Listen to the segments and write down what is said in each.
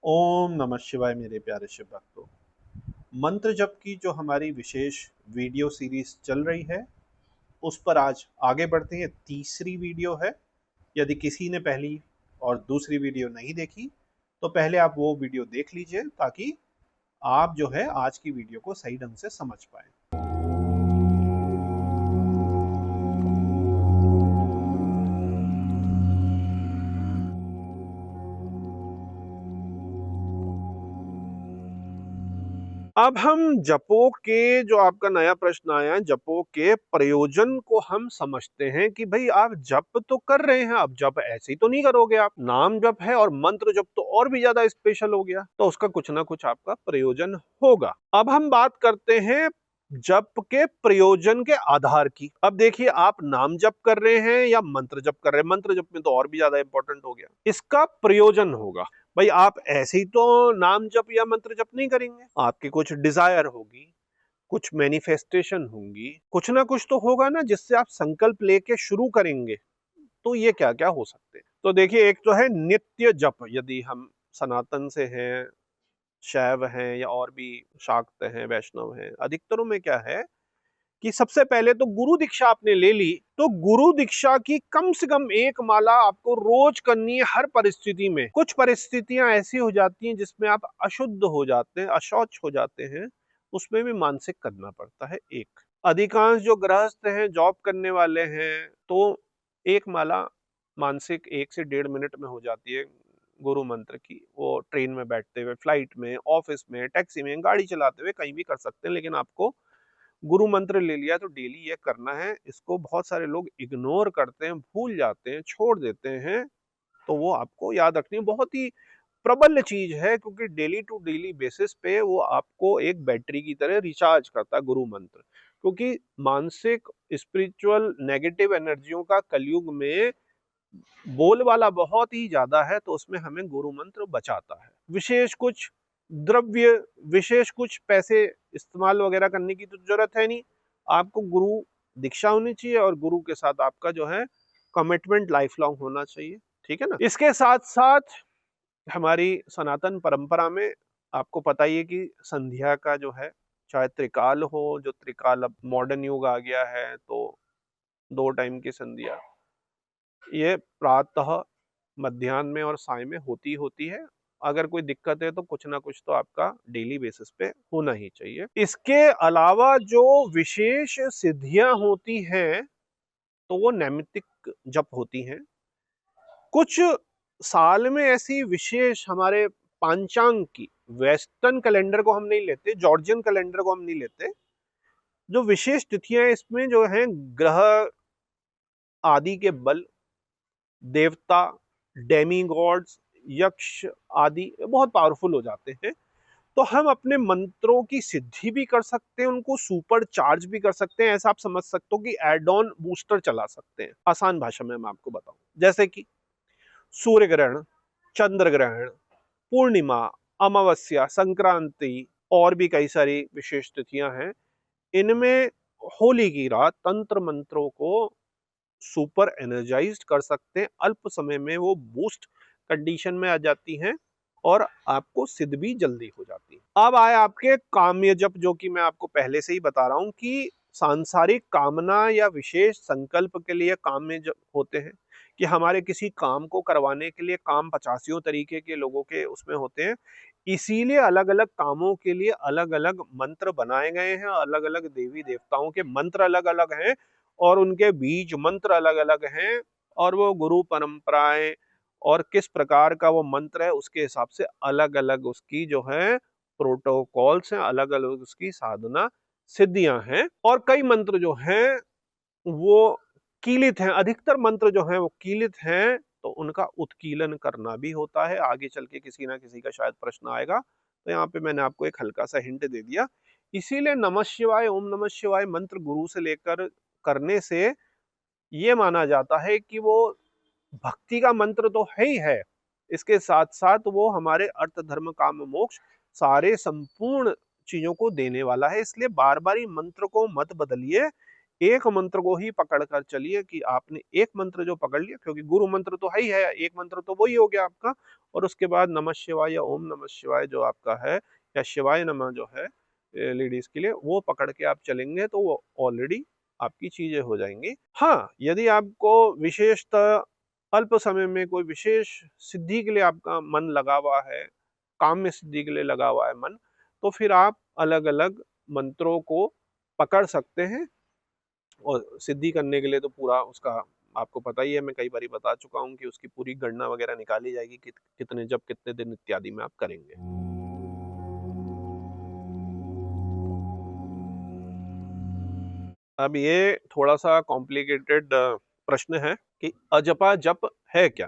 ओम नमः शिवाय मेरे प्यारे शिव भक्तों। मंत्र जप की जो हमारी विशेष वीडियो सीरीज चल रही है उस पर आज आगे बढ़ते हैं। तीसरी वीडियो है। यदि किसी ने पहली और दूसरी वीडियो नहीं देखी तो पहले आप वो वीडियो देख लीजिए ताकि आप जो है आज की वीडियो को सही ढंग से समझ पाए। अब हम जपों के जो आपका नया प्रश्न आया है, जपों के प्रयोजन को हम समझते हैं कि भाई आप जप तो कर रहे हैं, अब जप ऐसे ही तो नहीं करोगे। आप नाम जप है और मंत्र जप तो और भी ज्यादा स्पेशल हो गया, तो उसका कुछ ना कुछ आपका प्रयोजन होगा। अब हम बात करते हैं जप के प्रयोजन के आधार की। अब देखिए, आप नाम जप कर रहे हैं या मंत्र जप कर रहे हैं। मंत्र जप में तो और भी ज्यादा इंपॉर्टेंट हो गया। इसका प्रयोजन होगा भाई, आप ऐसे ही तो नाम जप या मंत्र जप नहीं करेंगे। आपकी कुछ डिजायर होगी, कुछ मैनिफेस्टेशन होंगी, कुछ ना कुछ तो होगा ना जिससे आप संकल्प लेके शुरू करेंगे। तो ये क्या क्या हो सकते हैं? तो देखिए, एक तो है नित्य जप। यदि हम सनातन से हैं, शैव हैं या और भी शाक्त हैं, वैष्णव हैं, अधिकतरों में क्या है कि सबसे पहले तो गुरु दीक्षा आपने ले ली तो गुरु दीक्षा की कम से कम एक माला आपको रोज करनी है हर परिस्थिति में। कुछ परिस्थितियां ऐसी हो जाती हैं जिसमें आप अशुद्ध हो जाते हैं, अशौच हो जाते हैं, उसमें भी मानसिक करना पड़ता है। एक अधिकांश जो गृहस्थ हैं, जॉब करने वाले हैं, तो एक माला मानसिक 1 से 1.5 मिनट में हो जाती है गुरु मंत्र की। वो ट्रेन में बैठते हुए, फ्लाइट में, ऑफिस में, टैक्सी में, गाड़ी चलाते हुए कहीं भी कर सकते हैं। लेकिन आपको गुरु मंत्र ले लिया तो डेली ये करना है। इसको बहुत सारे लोग इग्नोर करते हैं, भूल जाते हैं, छोड़ देते हैं। तो वो आपको याद रखनी बहुत ही प्रबल चीज है, क्योंकि डेली टू डेली बेसिस पे वो आपको एक बैटरी की तरह रिचार्ज करता है गुरु मंत्र। क्योंकि मानसिक स्पिरिचुअल नेगेटिव एनर्जियों का कलयुग में बोलबाला बहुत ही ज्यादा है, तो उसमें हमें गुरु मंत्र बचाता है। विशेष कुछ द्रव्य, विशेष कुछ पैसे इस्तेमाल वगैरह करने की तो जरूरत है नहीं। आपको गुरु दीक्षा होनी चाहिए और गुरु के साथ आपका जो है कमिटमेंट लाइफ लॉन्ग होना चाहिए। ठीक है ना। इसके साथ साथ हमारी सनातन परंपरा में आपको पता ही है कि संध्या का जो है, चाहे त्रिकाल हो, जो त्रिकाल अब मॉडर्न युग आ गया है, तो 2 टाइम की संध्या ये प्रातः, मध्याह्न में और साय में होती है। अगर कोई दिक्कत है तो कुछ ना कुछ तो आपका डेली बेसिस पे होना ही चाहिए। इसके अलावा जो विशेष सिद्धियां होती हैं तो वो नैमित्तिक जप होती हैं। कुछ साल में ऐसी विशेष हमारे पांचांग की, वेस्टर्न कैलेंडर को हम नहीं लेते, जॉर्जियन कैलेंडर को हम नहीं लेते, जो विशेष तिथियां हैं इसमें जो है ग्रह आदि के बल, देवता, डेमीगॉड्स, यक्ष आदि बहुत पावरफुल हो जाते हैं। तो हम अपने मंत्रों की सिद्धि भी कर सकते हैं, उनको सुपर चार्ज भी कर सकते हैं। ऐसा आप समझ सकते हो कि एड ऑन बूस्टर चला सकते हैं। आसान भाषा में मैं आपको बताऊं, जैसे कि सूर्य ग्रहण, चंद्र ग्रहण, पूर्णिमा, अमावस्या, संक्रांति और भी कई सारी विशेष तिथियां हैं। इनमें होली की रात तंत्र मंत्रों को सुपर एनर्जाइज्ड कर सकते हैं। अल्प समय में वो बूस्ट कंडीशन में आ जाती हैं और आपको सिद्ध भी जल्दी हो जाती है। अब आए आपके काम्य जप, जो कि मैं आपको पहले से ही बता रहा हूं कि सांसारिक कामना या विशेष संकल्प के लिए काम्य जप होते हैं, कि हमारे किसी काम को करवाने के लिए काम 85 तरीके के लोगों के उसमें होते हैं। इसीलिए अलग अलग कामों के लिए अलग अलग मंत्र बनाए गए हैं, अलग अलग देवी देवताओं के मंत्र अलग अलग हैं और उनके बीज मंत्र अलग अलग हैं। और वो गुरु परंपराएं और किस प्रकार का वो मंत्र है उसके हिसाब से अलग अलग उसकी जो है प्रोटोकॉल्स हैं, अलग अलग उसकी साधना सिद्धियां हैं। और कई मंत्र जो हैं वो कीलित हैं, अधिकतर मंत्र जो हैं वो कीलित हैं, तो उनका उत्कीलन करना भी होता है। आगे चल के किसी ना किसी का शायद प्रश्न आएगा, तो यहाँ पे मैंने आपको एक हल्का सा हिंट दे दिया। इसीलिए नमः शिवाय, ओम नमः शिवाय मंत्र गुरु से लेकर करने से ये माना जाता है कि वो भक्ति का मंत्र तो है ही है, इसके साथ साथ वो हमारे अर्थ धर्म काम मोक्ष सारे संपूर्ण चीजों को देने वाला है। इसलिए बार बार मंत्र को मत बदलिए, एक मंत्र को ही पकड़ कर चलिए। कि आपने एक मंत्र जो पकड़ लिया, क्योंकि गुरु मंत्र तो है ही है, एक मंत्र तो वही हो गया आपका, और उसके बाद नमः शिवाय या ओम नमः शिवाय जो आपका है, या शिवाय नमः जो है लेडीज के लिए, वो पकड़ के आप चलेंगे तो वो ऑलरेडी आपकी चीजें हो जाएंगी। हाँ, यदि आपको विशेषतः अल्प समय में कोई विशेष सिद्धि के लिए आपका मन लगा हुआ है, काम में सिद्धि के लिए लगा हुआ है मन, तो फिर आप अलग अलग मंत्रों को पकड़ सकते हैं। और सिद्धि करने के लिए तो पूरा उसका आपको पता ही है, मैं कई बार बता चुका हूँ कि उसकी पूरी गणना वगैरह निकाली जाएगी कि कितने जब कितने दिन इत्यादि में आप करेंगे। अब ये थोड़ा सा कॉम्प्लिकेटेड प्रश्न है कि अजपा जप है क्या।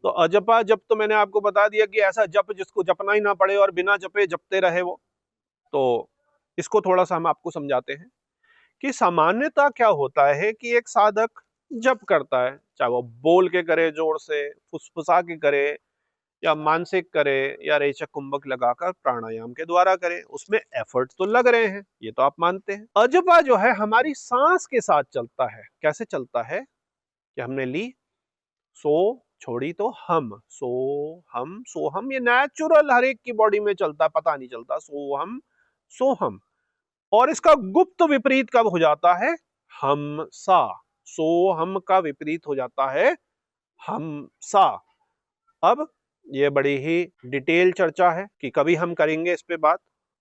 तो अजपा जप तो मैंने आपको बता दिया कि ऐसा जप जिसको जपना ही ना पड़े और बिना जपे जपते रहे वो। तो इसको थोड़ा सा हम आपको समझाते हैं कि सामान्यता क्या होता है कि एक साधक जप करता है, चाहे वो बोल के करे, जोर से फुसफुसा के करे, या मानसिक करे, या रेचक कुंभक लगाकर प्राणायाम के द्वारा करे, उसमें एफर्ट तो लग रहे हैं, ये तो आप मानते हैं। अजपा जो है हमारी सांस के साथ चलता है। कैसे चलता है कि हमने ली, सो छोड़ी तो हम, सो हम, ये नेचुरल हर एक की बॉडी में चलता है, पता नहीं चलता, सो हम। और इसका गुप्त विपरीत कब हो जाता है, हम सा। सो हम का विपरीत हो जाता है हम सा। अब ये बड़ी ही डिटेल चर्चा है कि कभी हम करेंगे इस पे बात।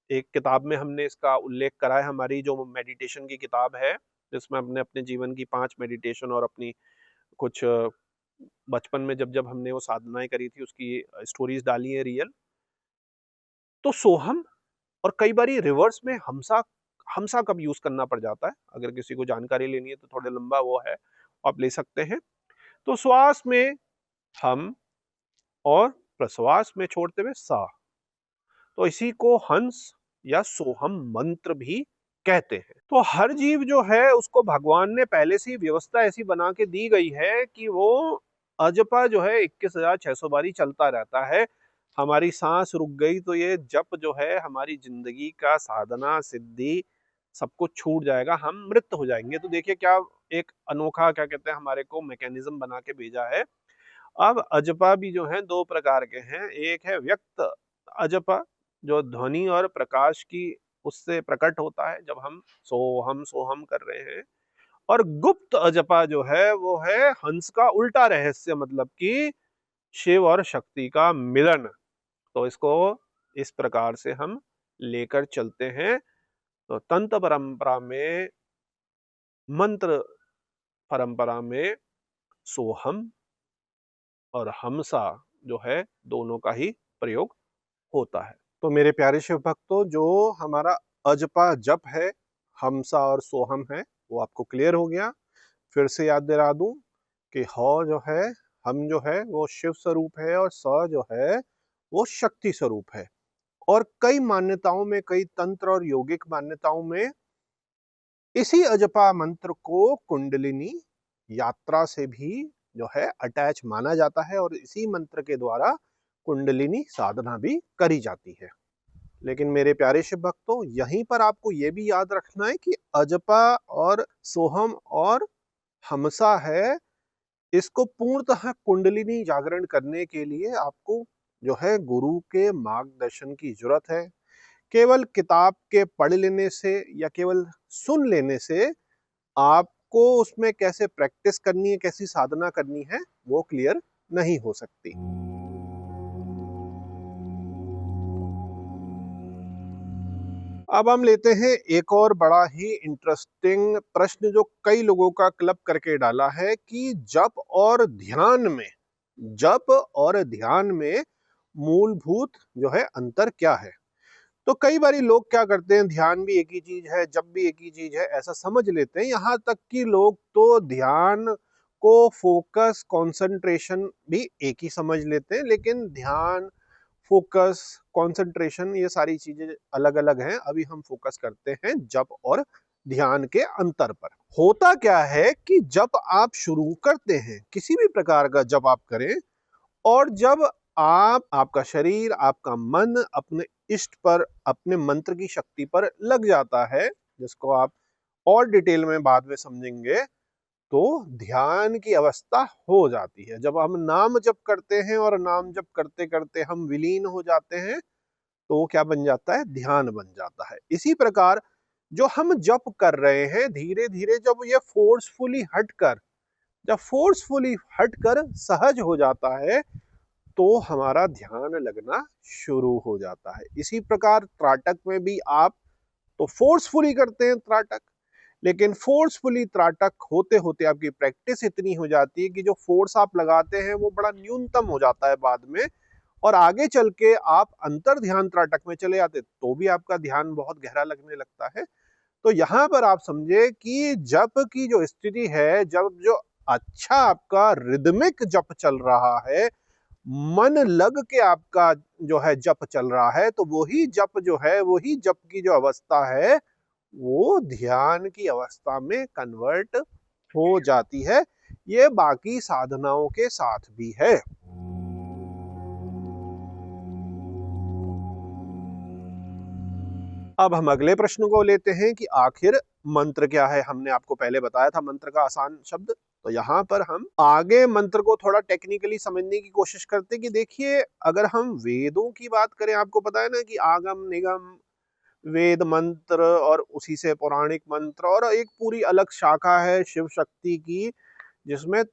एक किताब में हमने इसका उल्लेख करा है, हमारी जो मेडिटेशन की किताब है, जिसमें हमने अपने जीवन की 5 मेडिटेशन और अपनी कुछ बचपन में जब जब हमने वो साधनाएं करी थी उसकी स्टोरीज डाली है रियल। तो सोहम, और कई बार रिवर्स में हमसा, हमसा कब यूज करना पड़ जाता है, अगर किसी को जानकारी लेनी है तो थोड़ा लंबा वो है, आप ले सकते हैं। तो श्वास में हम और प्रश्वास में छोड़ते हुए सा, तो इसी को हंस या सोहम मंत्र भी कहते हैं। तो हर जीव जो है उसको भगवान ने पहले से ही व्यवस्था ऐसी बना के दी गई है कि वो अजपा जो है 21,600 बारी चलता रहता है। हमारी सांस रुक गई तो ये जप जो है हमारी जिंदगी का साधना सिद्धि सब कुछ छूट जाएगा, हम मृत हो जाएंगे। तो देखिए क्या एक अनोखा, क्या कहते हैं, हमारे को मैकेनिज्म बना के भेजा है। अब अजपा भी जो है दो प्रकार के हैं। एक है व्यक्त अजपा, जो ध्वनि और प्रकाश की उससे प्रकट होता है जब हम सोहम कर रहे हैं। और गुप्त अजपा जो है वो है हंस का उल्टा रहस्य, मतलब कि शिव और शक्ति का मिलन। तो इसको इस प्रकार से हम लेकर चलते हैं। तो तंत्र परंपरा में, मंत्र परंपरा में सोहम और हमसा जो है दोनों का ही प्रयोग होता है। तो मेरे प्यारे शिव भक्तों, जो हमारा अजपा जप है, हमसा और सोहम है, वो आपको क्लियर हो गया। फिर से याद दिला दूं कि ह जो है, हम जो है वो शिव स्वरूप है, और स जो है वो शक्ति स्वरूप है। और कई मान्यताओं में, कई तंत्र और योगिक मान्यताओं में इसी अजपा मंत्र को कुंडलिनी यात्रा से भी जो है अटैच माना जाता है, और इसी मंत्र के द्वारा कुंडलिनी साधना भी करी जाती है। लेकिन मेरे प्यारे शिव भक्तों, यहीं पर आपको यह भी याद रखना है कि अजपा और सोहम और हमसा है, इसको पूर्णतः कुंडलिनी जागरण करने के लिए आपको जो है गुरु के मार्गदर्शन की जरूरत है। केवल किताब के पढ़ लेने से या केवल सुन लेने से आपको उसमें कैसे प्रैक्टिस करनी है, कैसी साधना करनी है, वो क्लियर नहीं हो सकती। अब हम लेते हैं एक और बड़ा ही इंटरेस्टिंग प्रश्न जो कई लोगों का क्लब करके डाला है कि जप और ध्यान में मूलभूत जो है अंतर क्या है। तो कई बारी लोग क्या करते हैं, ध्यान भी एक ही चीज है, जप भी एक ही चीज है, ऐसा समझ लेते हैं। यहाँ तक कि लोग तो ध्यान को फोकस, कंसंट्रेशन भी एक ही समझ लेते हैं, लेकिन ध्यान, फोकस, कंसंट्रेशन, ये सारी चीजें अलग अलग हैं। अभी हम फोकस करते हैं जप और ध्यान के अंतर पर। होता क्या है कि जब आप शुरू करते हैं, किसी भी प्रकार का जप आप करें, और जब आपका शरीर, आपका मन अपने इष्ट पर, अपने मंत्र की शक्ति पर लग जाता है, जिसको आप और डिटेल में बाद में समझेंगे, तो ध्यान की अवस्था हो जाती है। जब हम नाम जप करते हैं और नाम जप करते करते हम विलीन हो जाते हैं, तो वो क्या बन जाता है? ध्यान बन जाता है। इसी प्रकार जो हम जप कर रहे हैं, धीरे धीरे जब फोर्सफुली हटकर सहज हो जाता है, तो हमारा ध्यान लगना शुरू हो जाता है। इसी प्रकार त्राटक में भी आप तो फोर्सफुली करते हैं त्राटक, लेकिन फोर्सफुली त्राटक होते होते आपकी प्रैक्टिस इतनी हो जाती है कि जो फोर्स आप लगाते हैं वो बड़ा न्यूनतम हो जाता है बाद में, और आगे चल के आप अंतर ध्यान त्राटक में चले जाते, तो भी आपका ध्यान बहुत गहरा लगने लगता है। तो यहां पर आप समझे कि जप की जो स्थिति है, जब जो अच्छा आपका रिदमिक जप चल रहा है, मन लग के आपका जो है जप चल रहा है, तो वही जप की जो अवस्था है, वो ध्यान की अवस्था में कन्वर्ट हो जाती है। ये बाकी साधनाओं के साथ भी है। अब हम अगले प्रश्न को लेते हैं कि आखिर मंत्र क्या है। हमने आपको पहले बताया था मंत्र का आसान शब्द, तो यहां पर हम आगे मंत्र को थोड़ा टेक्निकली समझने की कोशिश करते हैं कि देखिए, अगर हम वेदों की बात करें, आपको पता है ना कि आगम निगम वेद मंत्र और उसी से पौराणिक मंत्र, और एक पूरी अलग शाखा है शिव शक्ति की जिसमें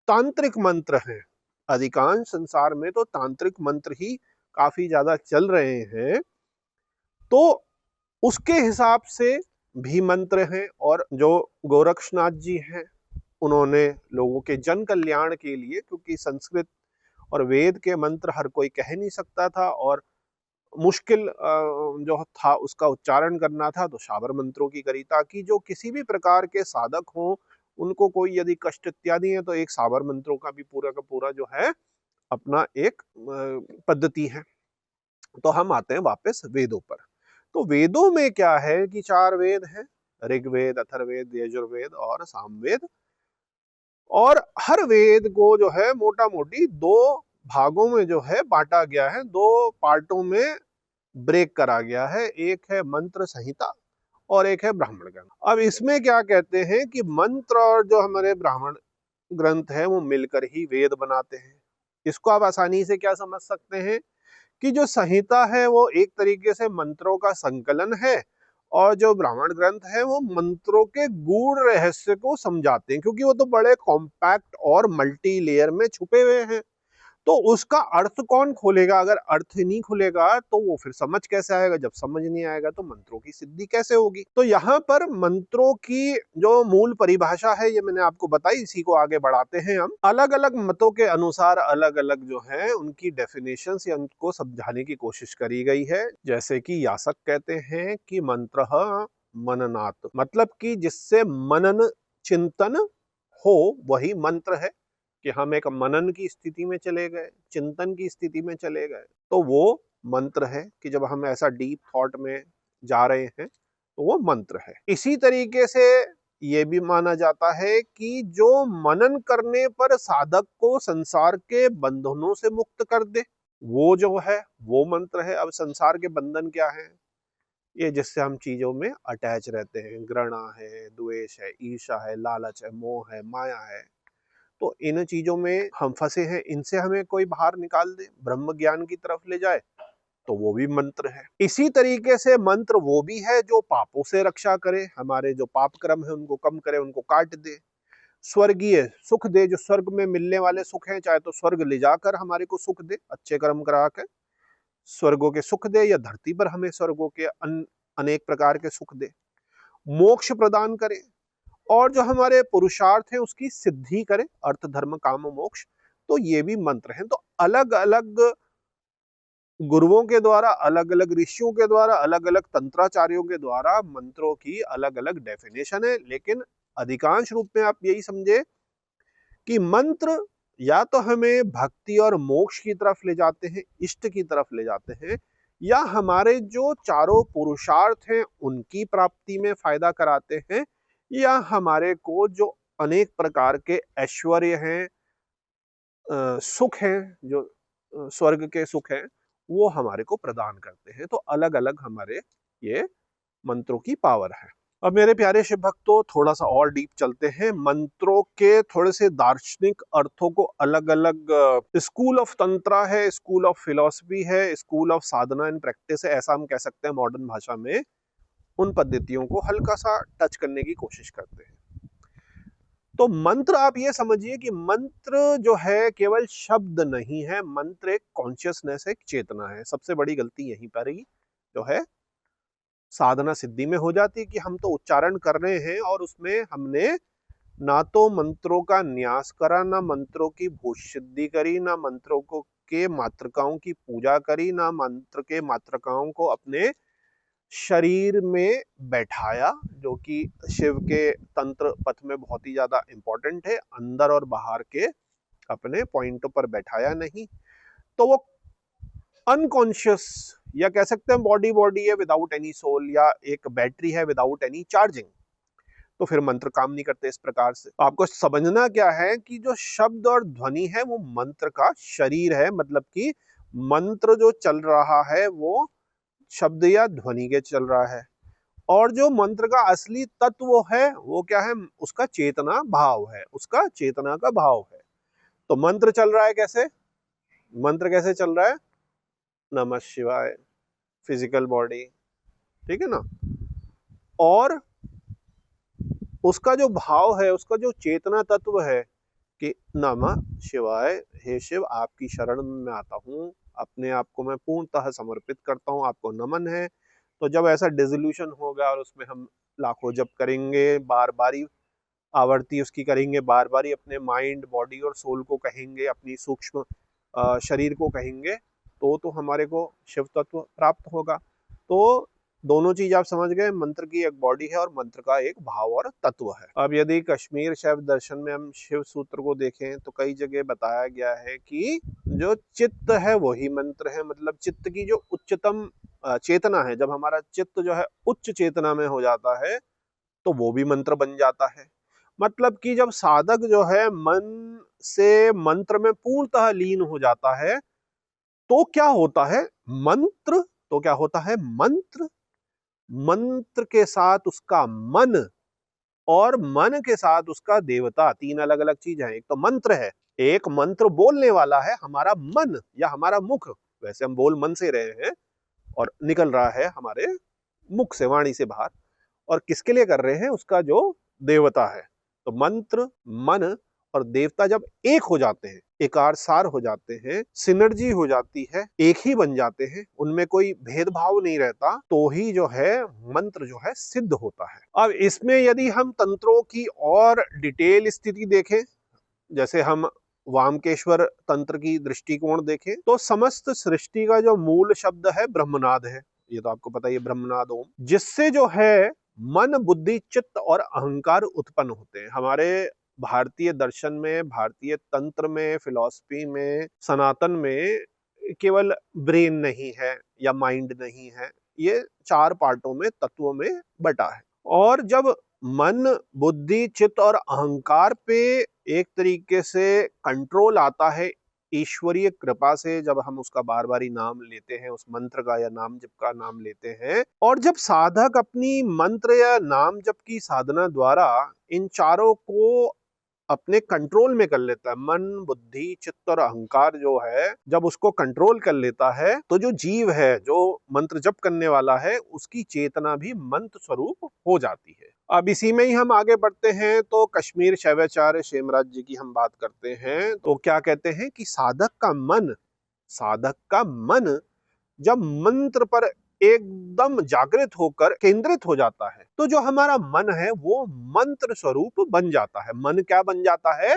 तांत्रिक मंत्र हैं। अधिकांश संसार में तो तांत्रिक मंत्र ही काफी ज्यादा चल रहे हैं, तो उसके हिसाब से भी मंत्र हैं। और जो गोरक्षनाथ जी हैं, उन्होंने लोगों के जन कल्याण के लिए, क्योंकि संस्कृत और वेद के मंत्र हर कोई कह नहीं सकता था और मुश्किल जो था उसका उच्चारण करना था, तो शाबर मंत्रों की करी, ताकि जो किसी भी प्रकार के साधक हों, उनको कोई यदि कष्ट इत्यादि है, तो एक साबर मंत्रों का भी पूरा का पूरा जो है अपना एक पद्धति है। तो हम आते हैं वापस वेदों पर। तो वेदों में क्या है कि 4 वेद हैं, ऋग्वेद, अथर्ववेद, यजुर्वेद और सामवेद। और हर वेद को जो है मोटा मोटी 2 भागों में जो है बांटा गया है, 2 पार्टों में ब्रेक करा गया है। एक है मंत्र संहिता और एक है ब्राह्मण ग्रंथ। अब इसमें क्या कहते हैं कि मंत्र और जो हमारे ब्राह्मण ग्रंथ है वो मिलकर ही वेद बनाते हैं। इसको आप आसानी से क्या समझ सकते हैं कि जो संहिता है वो एक तरीके से मंत्रों का संकलन है, और जो ब्राह्मण ग्रंथ है वो मंत्रों के गूढ़ रहस्य को समझाते हैं, क्योंकि वो तो बड़े कॉम्पैक्ट और मल्टी लेयर में छुपे हुए हैं। तो उसका अर्थ कौन खोलेगा? अगर अर्थ नहीं खुलेगा तो वो फिर समझ कैसे आएगा? जब समझ नहीं आएगा तो मंत्रों की सिद्धि कैसे होगी? तो यहाँ पर मंत्रों की जो मूल परिभाषा है, ये मैंने आपको बताई, इसी को आगे बढ़ाते हैं हम। अलग अलग मतों के अनुसार अलग अलग जो है उनकी डेफिनेशन या उनको समझाने की कोशिश करी गई है। जैसे कि यासक कहते हैं कि मंत्र मननात्, मतलब कि जिससे मनन चिंतन हो वही मंत्र है। कि हम एक मनन की स्थिति में चले गए, चिंतन की स्थिति में चले गए, तो वो मंत्र है। कि जब हम ऐसा डीप थॉट में जा रहे हैं तो वो मंत्र है। इसी तरीके से ये भी माना जाता है कि जो मनन करने पर साधक को संसार के बंधनों से मुक्त कर दे, वो जो है वो मंत्र है। अब संसार के बंधन क्या है? ये जिससे हम चीजों में अटैच रहते हैं, घृणा है, द्वेष है, ईर्ष्या है, लालच है, मोह है, माया है, तो इन चीजों में हम फंसे हैं। इनसे हमें कोई बाहर निकाल दे, ब्रह्म ज्ञान की तरफ ले जाए, तो वो भी मंत्र है। इसी तरीके से मंत्र वो भी है जो पापों से रक्षा करे, हमारे जो पाप कर्म है उनको कम करे, उनको काट दे, स्वर्गीय सुख दे, जो स्वर्ग में मिलने वाले सुख हैं, चाहे तो स्वर्ग ले जाकर हमारे को सुख दे, अच्छे कर्म करा के स्वर्गों के सुख दे, या धरती पर हमें स्वर्गों के अनेक प्रकार के सुख दे, मोक्ष प्रदान करे, और जो हमारे पुरुषार्थ है उसकी सिद्धि करे, अर्थ धर्म काम मोक्ष। तो ये भी मंत्र हैं। तो अलग अलग गुरुओं के द्वारा, अलग अलग ऋषियों के द्वारा, अलग अलग तंत्राचार्यों के द्वारा मंत्रों की अलग अलग डेफिनेशन है, लेकिन अधिकांश रूप में आप यही समझे कि मंत्र या तो हमें भक्ति और मोक्ष की तरफ ले जाते हैं, इष्ट की तरफ ले जाते हैं, या हमारे जो चारों पुरुषार्थ हैं उनकी प्राप्ति में फायदा कराते हैं, या हमारे को जो अनेक प्रकार के ऐश्वर्य हैं, सुख हैं, जो स्वर्ग के सुख हैं, वो हमारे को प्रदान करते हैं। तो अलग अलग हमारे ये मंत्रों की पावर है। अब मेरे प्यारे शिव भक्तों, थोड़ा सा और डीप चलते हैं। मंत्रों के थोड़े से दार्शनिक अर्थों को अलग अलग स्कूल ऑफ तंत्रा है, स्कूल ऑफ फिलॉसफी है, school of Sadhana and practice है, ऐसा हम कह सकते हैं मॉडर्न भाषा में। उन पद्धतियों को हल्का सा टच करने की कोशिश करते हैं। तो मंत्र, आप ये समझिए कि मंत्र जो है केवल शब्द नहीं है, मंत्र एक कॉन्शियसनेस, एक चेतना है। सबसे बड़ी गलती यहीं पर ही जो है साधना सिद्धि में हो जाती है कि हम तो उच्चारण कर रहे हैं और उसमें हमने ना तो मंत्रों का न्यास करा, ना मंत्रों की भूषिद्धि करी, ना मंत्रों को के मातृकाओं की पूजा करी, ना मंत्र के मातृकाओं को अपने शरीर में बैठाया, जो कि शिव के तंत्र पथ में बहुत ही ज्यादा इंपॉर्टेंट है। अंदर और बाहर के अपने पॉइंटों पर बैठाया नहीं, तो वो अनकॉन्शियस, या कह सकते हैं बॉडी बॉडी है विदाउट एनी सोल, या एक बैटरी है विदाउट एनी चार्जिंग, तो फिर मंत्र काम नहीं करते इस प्रकार से। आपको समझना क्या है कि जो शब्द और ध्वनि है वो मंत्र का शरीर है, मतलब कि मंत्र जो चल रहा है वो शब्द या ध्वनि के चल रहा है, और जो मंत्र का असली तत्व है वो क्या है, उसका चेतना भाव है, उसका चेतना का भाव है। तो मंत्र चल रहा है कैसे, मंत्र कैसे चल रहा है, नमः शिवाय, फिजिकल बॉडी, ठीक है ना, और उसका जो भाव है, उसका जो चेतना तत्व है कि नमः शिवाय, हे शिव आपकी शरण में मैं आता हूँ, अपने आप को मैं पूर्णतः समर्पित करता हूँ, आपको नमन है। तो जब ऐसा डिसोल्यूशन होगा और उसमें हम लाखों जप करेंगे, बार बारी आवर्ती उसकी करेंगे, बार बारी अपने माइंड बॉडी और सोल को कहेंगे, अपनी सूक्ष्म शरीर को कहेंगे, तो हमारे को शिव तत्व प्राप्त होगा। तो दोनों चीज आप समझ गए, मंत्र की एक बॉडी है और मंत्र का एक भाव और तत्व है। अब यदि कश्मीर शैव दर्शन में हम शिव सूत्र को देखें तो कई जगह बताया गया है कि जो चित्त है वही मंत्र है, मतलब चित्त की जो उच्चतम चेतना है, जब हमारा चित्त जो है उच्च चेतना में हो जाता है तो वो भी मंत्र बन जाता है। मतलब कि जब साधक जो है मन से मंत्र में पूर्णतः लीन हो जाता है तो क्या होता है, मंत्र, तो क्या होता है मंत्र, मंत्र के साथ उसका मन, और मन के साथ उसका देवता, तीन अलग अलग चीज है। एक तो मंत्र है, एक मंत्र बोलने वाला है हमारा मन या हमारा मुख, वैसे हम बोल मन से रहे हैं और निकल रहा है हमारे मुख से, वाणी से बाहर, और किसके लिए कर रहे हैं, उसका जो देवता है। तो मंत्र, मन और देवता जब एक हो जाते हैं, एकार सार हो जाते हैं, सिनर्जी हो जाती है, एक ही बन जाते हैं, उनमें कोई भेदभाव नहीं रहता, तो ही जो है मंत्र जो है सिद्ध होता है। अब इसमें यदि हम तंत्रों की और डिटेल स्थिति देखें, जैसे हम वामकेश्वर तंत्र की दृष्टिकोण देखें, तो समस्त सृष्टि का जो मूल शब्द है ब्रह्मनाद है, ये तो आपको पता ही है, ब्रह्मनाद ओम, जिससे जो है मन बुद्धि चित्त और अहंकार उत्पन्न होते हैं। हमारे भारतीय दर्शन में, भारतीय तंत्र में, फिलॉसफी में, सनातन में केवल ब्रेन नहीं है या माइंड नहीं है, ये चार पार्टों में, तत्वों में बटा है। और जब मन बुद्धि चित्त और अहंकार पे एक तरीके से कंट्रोल आता है ईश्वरीय कृपा से, जब हम उसका बार बार नाम लेते हैं, उस मंत्र का या नाम जप का नाम लेते हैं, और जब साधक अपनी मंत्र या नाम जप की साधना द्वारा इन चारों को अपने कंट्रोल में कर लेता है, मन बुद्धि चित्त और अहंकार जो है जब उसको कंट्रोल कर लेता है, तो जो जीव है, जो मंत्र जप करने वाला है, उसकी चेतना भी मंत्र स्वरूप हो जाती है। अब इसी में ही हम आगे बढ़ते हैं, तो कश्मीर शैवाचार्य क्षेमराज जी की हम बात करते हैं, तो क्या कहते हैं कि साधक का मन, साधक का मन जब मंत्र पर एकदम जागृत होकर केंद्रित हो जाता है, तो जो हमारा मन है वो मंत्र स्वरूप बन जाता है। मन क्या बन जाता है,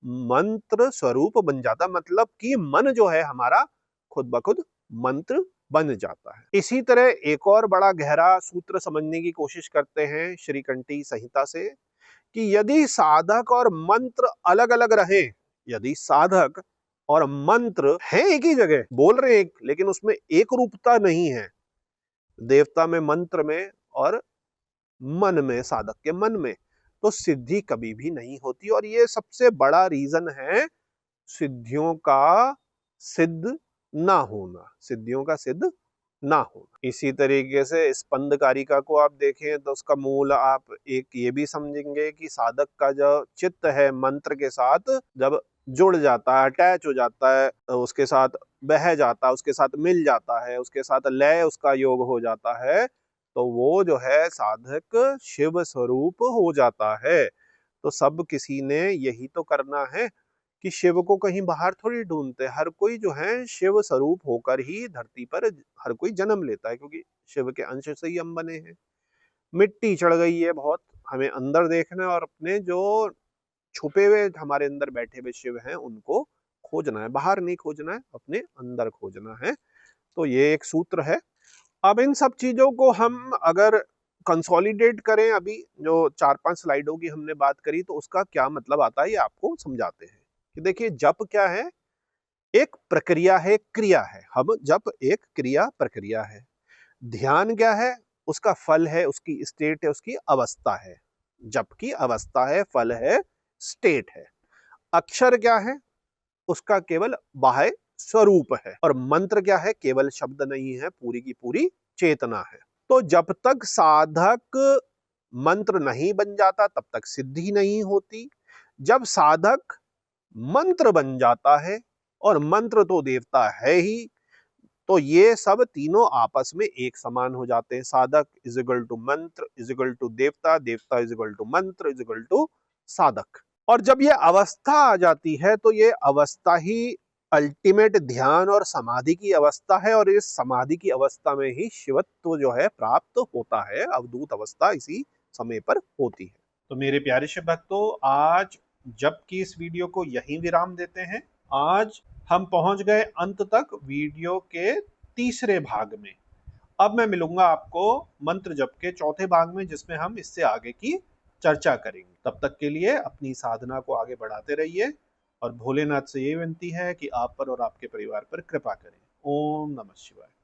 मंत्र स्वरूप बन जाता, मतलब कि मन जो है हमारा खुद ब खुद मंत्र बन जाता है। इसी तरह एक और बड़ा गहरा सूत्र समझने की कोशिश करते हैं श्रीकंठी संहिता से, कि यदि साधक और मंत्र अलग अलग रहे, यदि साधक और मंत्र है एक ही जगह, बोल रहे एक, लेकिन उसमें एक रूपता नहीं है, देवता में, मंत्र में और मन में, साधक के मन में, तो सिद्धि कभी भी नहीं होती। और ये सबसे बड़ा रीजन है सिद्धियों का सिद्ध ना होना, सिद्धियों का सिद्ध ना हो। इसी तरीके से स्पंद कारिका को आप देखें तो उसका मूल आप एक ये भी समझेंगे कि साधक का जो चित्त है मंत्र के साथ जब जुड़ जाता है, अटैच हो जाता है, उसके साथ बह जाता है, उसके साथ मिल जाता है, उसके साथ लय उसका योग हो जाता है, तो वो जो है साधक शिव स्वरूप हो जाता है। तो सब किसी ने यही तो करना है कि शिव को कहीं बाहर थोड़ी ढूंढते। हर कोई जो है शिव स्वरूप होकर ही धरती पर हर कोई जन्म लेता है, क्योंकि शिव के अंश से ही हम बने हैं। मिट्टी चढ़ गई है बहुत, हमें अंदर देखना है और अपने जो छुपे हुए हमारे अंदर बैठे हुए शिव हैं उनको खोजना है, बाहर नहीं खोजना है, अपने अंदर खोजना है। तो ये एक सूत्र है। अब इन सब चीजों को हम अगर कंसोलिडेट करें, अभी जो 4-5 स्लाइडों की हमने बात करी, तो उसका क्या मतलब आता है ये आपको समझाते हैं। कि देखिए जप क्या है, एक प्रक्रिया है, क्रिया है। हम जप एक क्रिया प्रक्रिया है। ध्यान क्या है, उसका फल है, उसकी स्टेट है, उसकी अवस्था है। जप की अवस्था है, फल है, स्टेट है। अक्षर क्या है, उसका केवल बाह्य स्वरूप है। और मंत्र क्या है, केवल शब्द नहीं है, पूरी की पूरी चेतना है। तो जब तक साधक मंत्र नहीं बन जाता तब तक सिद्धि नहीं होती। जब साधक मंत्र बन जाता है, और मंत्र तो देवता है ही, तो ये सब तीनों आपस में एक समान हो जाते हैं। साधक इज इक्वल टू मंत्र इज इक्वल टू देवता, देवता इज इक्वल टू मंत्र इज इक्वल टू साधक। और जब ये अवस्था आ जाती है तो ये अवस्था ही अल्टीमेट ध्यान और समाधि की अवस्था है, और इस समाधि की अवस्था में ही शिवत्व जो है प्राप्त होता है। अवधूत अवस्था इसी समय पर होती है। तो मेरे प्यारे शिव भक्तों, आज जब की इस वीडियो को यहीं विराम देते हैं। आज हम पहुंच गए अंत तक वीडियो के तीसरे भाग में। अब मैं मिलूंगा आपको मंत्र जप के चौथे भाग में, जिसमें हम इससे आगे की चर्चा करेंगे। तब तक के लिए अपनी साधना को आगे बढ़ाते रहिए, और भोलेनाथ से ये विनती है कि आप पर और आपके परिवार पर कृपा करें। ओम नमः शिवाय।